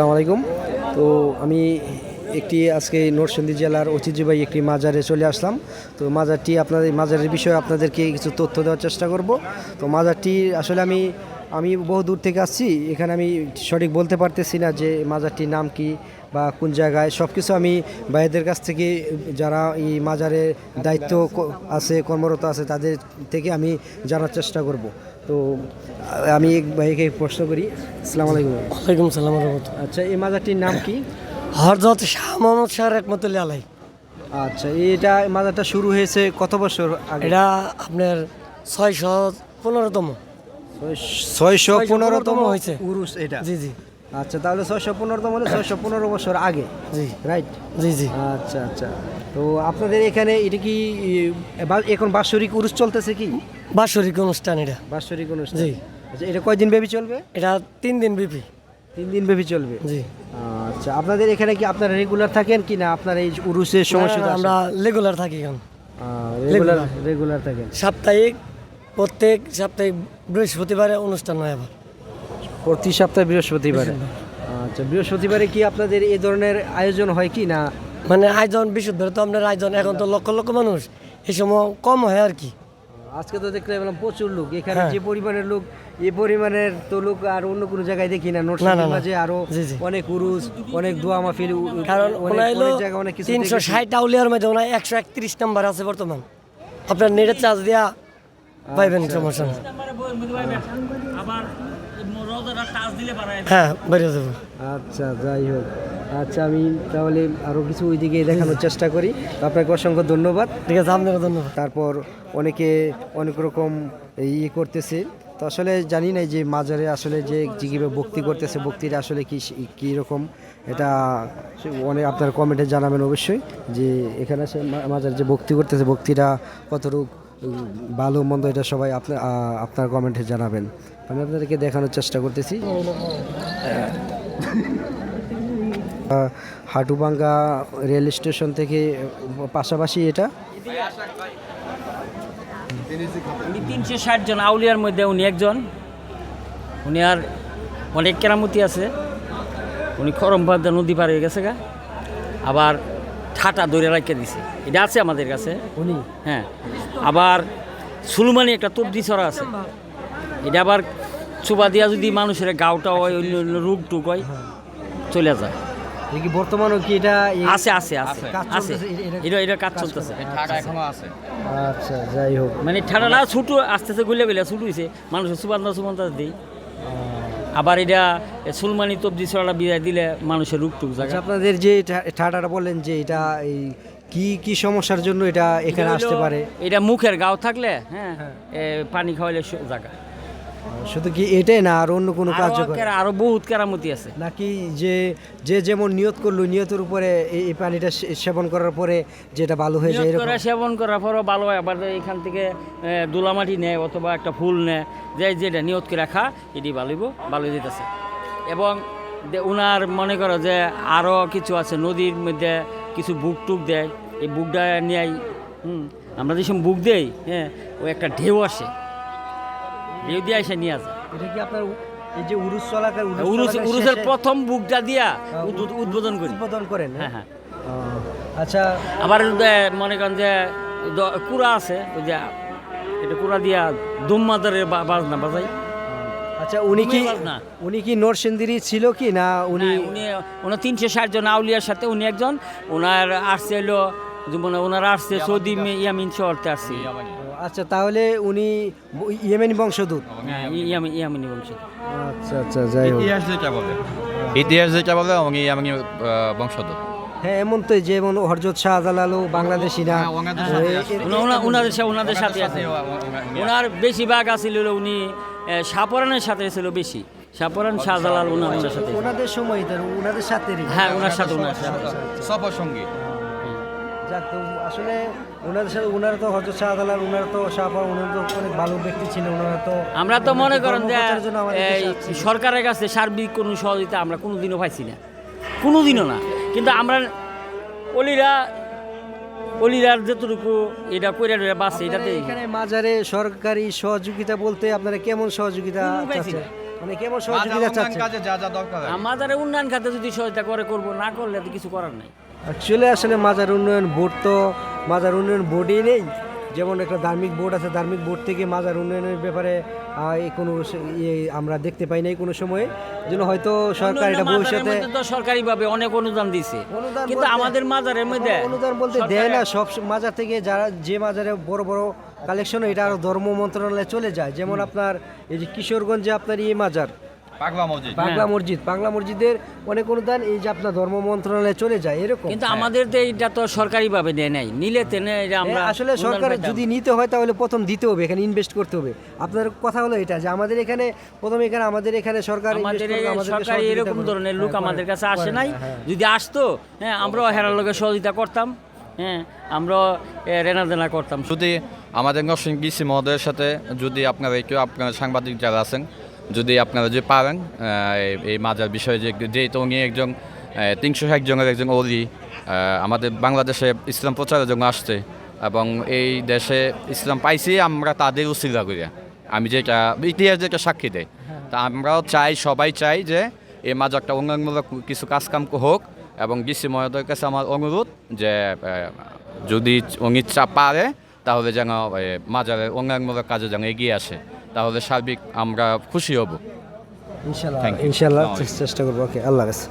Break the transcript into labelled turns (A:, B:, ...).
A: আসসালামু আলাইকুম। তো আমি আজকে নরসিংদী জেলার ঐতিহ্যবাহী একটি মাজারে চলে আসলাম। তো মাজারটি আপনাদের মাজারের বিষয়ে আপনাদেরকে কিছু তথ্য দেওয়ার চেষ্টা করব। তো মাজারটি আসলে আমি বহু দূর থেকে আসছি, এখানে আমি সঠিক বলতে পারতেছি না যে মাজারটির নাম কি বা কোন জায়গায়। সব কিছু আমি ভাইদের কাছ থেকে, যারা এই মাজারে দায়িত্ব আছে, কর্মরত আছে, তাদের থেকে আমি জানার চেষ্টা করব। তো আমি এক ভাইকে প্রশ্ন করি। আসসালামু আলাইকুম।
B: ওয়ালাইকুম সালাম রহমতুল্লাহ।
A: আচ্ছা, এই মাজারটির নাম কি?
B: হযরত শাহ মোহাম্মদ শাহ রহমতুল্লাহ আলাইহি।
A: আচ্ছা, এটা মাজারটা শুরু হয়েছে কত বছর আগে?
B: এটা আপনার 615তম
A: 615তম
B: হয়েছে
A: উরুস এটা।
B: জি জি।
A: আচ্ছা, তাহলে 615তম হলে 615 বছর আগে।
B: জি
A: রাইট।
B: জি জি।
A: আচ্ছা আচ্ছা। তো আপনাদের এখানে এটা কি এখন বাৎসরিক উরুস চলতেছে কি?
B: বাৎসরিক অনুষ্ঠান এটা।
A: বাৎসরিক অনুষ্ঠান।
B: জি।
A: আচ্ছা, এটা কয়দিন ব্যাপী চলবে?
B: এটা 3 দিন ব্যাপী।
A: 3 দিন ব্যাপী চলবে।
B: জি।
A: আচ্ছা, আপনাদের এখানে কি আপনারা রেগুলার থাকেন কি না আপনার এই উরুসের সমস্যা?
B: আমরা রেগুলার থাকি এখন।
A: রেগুলার থাকেন।
B: প্রত্যেক সাপ্তাহিক বৃহস্পতিবারে অনুষ্ঠান হয় আবার।
A: প্রতি সপ্তাহে বৃহস্পতিবারে। আচ্ছা, বৃহস্পতিবারে কি আপনাদের এই ধরনের আয়োজন হয় কি না?
B: মানে আয়োজন বৃহস্পতিবারে তো আপনার আয়োজন, এখন তো লক্ষ লক্ষ মানুষ, এই সময় কম হয় আর কি।
A: আজকে তো দেখতে পেলাম প্রচুর লোক এখানে।
B: হ্যাঁ।
A: যে পরিমাণের লোক, এই পরিমাণের তো লোক আর অন্য কোনো জায়গায় দেখি না।
B: না,
A: নরসিংদীর
B: না।
A: মাঝে আরো
B: জি, জি।
A: অনেক উরুস, অনেক দোয়া মাহফিল,
B: কারণ
A: অনেক জায়গায় অনেক কিছু
B: 360 আউলিয়ার মধ্যে 131 নাম্বার আছে বর্তমান। আপনার নেটের চার্জ দিয়া পাইবেন, সমস্যা নেই। হ্যাঁ, বেরিয়ে যাবো।
A: আচ্ছা, যাই হোক। আচ্ছা, আমি তাহলে আরো কিছু ওইদিকে দেখানোর চেষ্টা করি। আপনাকে অসংখ্য ধন্যবাদ।
B: ঠিক আছে, আপনাকে ধন্যবাদ।
A: তারপর অনেকে অনেক রকম করতেছে। তো আসলে জানি না যে মাজারে আসলে যে কীভাবে ভক্তি করতেছে, ভক্তিটা আসলে কী রকম, এটা অনেক আপনার কমেন্টে জানাবেন অবশ্যই। যে এখানে আসে মাজারে যে ভক্তি করতেছে, ভক্তিটা কতটুকু ভালো মন্দ, এটা সবাই আপনার কমেন্টে জানাবেন। আমি আপনাদেরকে দেখানোর চেষ্টা করতেছি। হাটুভাঙ্গা রেল স্টেশন থেকে পাশাপাশি এটা।
C: উনি 360 জন আউলিয়ার মধ্যে উনি একজন। উনি আর অনেক কেরামতি আছে। উনি খরমবাদা নদী পার হয়ে গেছে গা, আবার ঠাটা ধরে রাখিয়ে দিছে, এটা আছে আমাদের কাছে
A: উনি।
C: হ্যাঁ। আবার সুলমানি একটা তবদি ছড়া আছে, এটা আবার চোপা দিয়া যদি মানুষের গাওটা হয়, অন্য অন্য রোগ টুক হয়, চলে যায়।
A: কি বর্তমানও কি এটা
C: আছে আছে আছে আছে, এটা কাজ চলতেছে।
D: এখনো আছে।
A: আচ্ছা, যাই হোক।
C: মানে ঠান্ডা ছুটু আস্তে আস্তে গলে গলে ছুটু হয়েছে, মানুষের সুবান্ধা দিই। আবার এটা সুলমানি তবজি ছড়া বিদায় দিলে মানুষের রোগ টুক যায়।
A: আচ্ছা, আপনাদের যে ঠাডাটা বললেন যে এটা এই কি সমস্যার জন্য এটা এখানে আসতে পারে?
C: এটা মুখের গাও থাকলে, হ্যাঁ, পানি খাওয়াইলে জায়গা।
A: শুধু কি এটাই না, আর অন্য কোনো কাজ
C: আরো বহুত কেরামতি আছে
A: নাকি? যে যেমন নিয়ত করলো, নিয়তের উপরে এই পানিটা সেবন করার পরে যেটা ভালো হয়ে যায়, এরকম?
C: সেবন করার পরও ভালো হয়। আবার এখান থেকে দোলামাটি নেয় অথবা একটা ফুল নেয়, যেটা নিয়ত করে রাখা, এটি ভালো যেতেছে। এবং ওনার মনে করো যে আরও কিছু আছে, নদীর মধ্যে কিছু বুক টুক দেয়, এই বুকটা নিয়ে আমরা যেসব বুক দেই, হ্যাঁ, ও একটা ঢেউ আসে, ঢেউ দিয়ে এসে নিয়ে আসে।
A: এটা কি আপনার এই যে উরুস চলাকার
C: উরুসের প্রথম বুকটা দিয়া উদ্বোধন
A: করেন?
C: হ্যাঁ হ্যাঁ।
A: আচ্ছা,
C: আবার মনে করেন যে কুড়া আছে, ওই যে এটা কুড়া দিয়া দুম্মাদারের বাজনা বাজাই।
A: আচ্ছা, উনি কি নরসিংদীরই ছিল কি না? উনি
C: 360 জন আউলিয়ার সাথে উনি একজন। ওনার আসছে হলো ওনার আসছে সৌদি ইয়ামিন শহরতে আসছে।
A: আচ্ছা, তাহলে উনি ইয়েমেনি বংশোদ্ভূত?
C: হ্যাঁ, ইয়ামিনী বংশোদ্ভূত।
A: আচ্ছা আচ্ছা, যাই হোক।
D: ইতিহাস যেটা বলে উনি ইয়ামানি বংশোদ্ভূত।
A: হ্যাঁ, এমন তো যেমন হযরত শাহজালালও বাংলাদেশি না?
C: ওনাদের সাথে আছে। ওনার বেশিরভাগ আছিল উনি শাহপরানের সাথে ছিল বেশি। শাহপরান, শাহজালাল ওনাদের সাথে।
A: ওনাদের সময় ওনাদের সাথে?
C: হ্যাঁ, ওনার সাথে
D: সফর সঙ্গী।
A: যাক, তো আসলে ওনাদের সাথে, ওনারা তো হযরত শাহজালাল, ওনারা তো শাহপরান, ওনারা তো অনেক ভালো ব্যক্তি ছিলেন। ওনারা তো,
C: আমরা তো মনে করেন যে সরকারের কাছে সার্বিক কোনো সহযোগিতা আমরা কোনোদিনও পাইছি না, কোনোদিনও না। কিন্তু আমরা অলিরার যতটুকু এটা করে বাসে, এটাতে
A: এখানে মাজারে সরকারি সহযোগিতা বলতে আপনারা কেমন সহযোগিতা চাচ্ছেন? মানে কেমন সহযোগিতা চাচ্ছেন?
D: কাজে যা যা দরকার
C: আমাদের উন্নয়ন খাতে যদি সহায়তা করে করব, না করলে তো কিছু করার নাই।
A: অ্যাকচুয়ালি আসলে মাজার উন্নয়ন বোর্ড তো মাজার উন্নয়ন বোর্ডই নেই। যেমন একটা ধার্মিক বোর্ড আছে, ধার্মিক বোর্ড থেকে মাজার উন্নয়নের ব্যাপারে কোনো আমরা দেখতে পাই নাই কোনো সময়ে। জন্য হয়তো সরকার এটা
C: অন্যান্য মাজারের
A: ভবিষ্যতে
C: মধ্যে তো সরকারিভাবে অনেক অনুদান দিছে,
A: অনুদান
C: কিন্তু
A: বলতে-
C: আমাদের মাজারের মধ্যে
A: অনুদান বলতে দেয় না। সব মাজার থেকে যারা যে মাজারে বড় বড় কালেকশন, এটা আরো ধর্ম মন্ত্রণালয়ে চলে যায়। যেমন আপনার এই যে কিশোরগঞ্জে আপনার মাজার
D: পাগলা মসজিদ
A: পাগলা মসজিদের অনেক অনুদান এই যে আপনার ধর্ম মন্ত্রণালয়ে চলে যায় এরকম।
C: কিন্তু আমাদের তো এটা তো সরকারিভাবে দেয় নাই, নিলে তেনে এটা আমরা
A: আসলে
C: অনুদান
A: সরকার
C: পাইতাম।
A: যদি নিতে হয় তাহলে প্রথম দিতে হবে, এখানে ইনভেস্ট করতে হবে। আপনার কথা হলো এটা যে আমাদের এখানে প্রথমে আমাদের এখানে সরকার invest
C: আমাদের
A: করবে,
C: এই
A: আমাদেরকে
C: সরকারি
A: সহযোগিতা
C: এরকম
A: করবে।
C: ধরনের লোক
A: হ্যাঁ,
C: আমাদের কাছে আসে
A: করে
C: নাই।
A: না, হ্যাঁ।
C: যদি আসতো, হ্যাঁ, আমরাও হেরার লোকের সহযোগিতা করতাম, হ্যাঁ, আমরাও রেনাদেনা করতাম।
D: যদি আমাদের নরসিংহ ডিসি মহোদয়ের সাথে যদি আপনারা একটু আপনারা সাংবাদিক যারা আছেন, যদি আপনারা যে পারেন এই মাজার বিষয়ে, যেহেতু উনি একজন 360 জনের একজন অলি, আমাদের বাংলাদেশে ইসলাম প্রচারের জন্য আসছে এবং এই দেশে ইসলাম পাইছি আমরা তাদের উসিলা করি, আমি যেটা ইতিহাস যেটা সাক্ষী দেয়। তা আমরাও চাই, সবাই চাই যে এই মাজারটা উন্নয়নমূলক কিছু কাজকাম হোক। এবং ডিসি মহোদয়ের কাছে আমার অনুরোধ যে যদি উনি পারে তাহলে যেন মাজারের উন্নয়নমূলক কাজে যেন এগিয়ে আসে, তাহলে সার্বিক আমরা খুশি হব।
A: ইনশাল্লাহ
D: Thank you.
A: ইনশাল্লাহ
D: আসসালামু আলাইকুম।
A: চেষ্টা করবো। ওকে, আল্লাহ হাফেজ।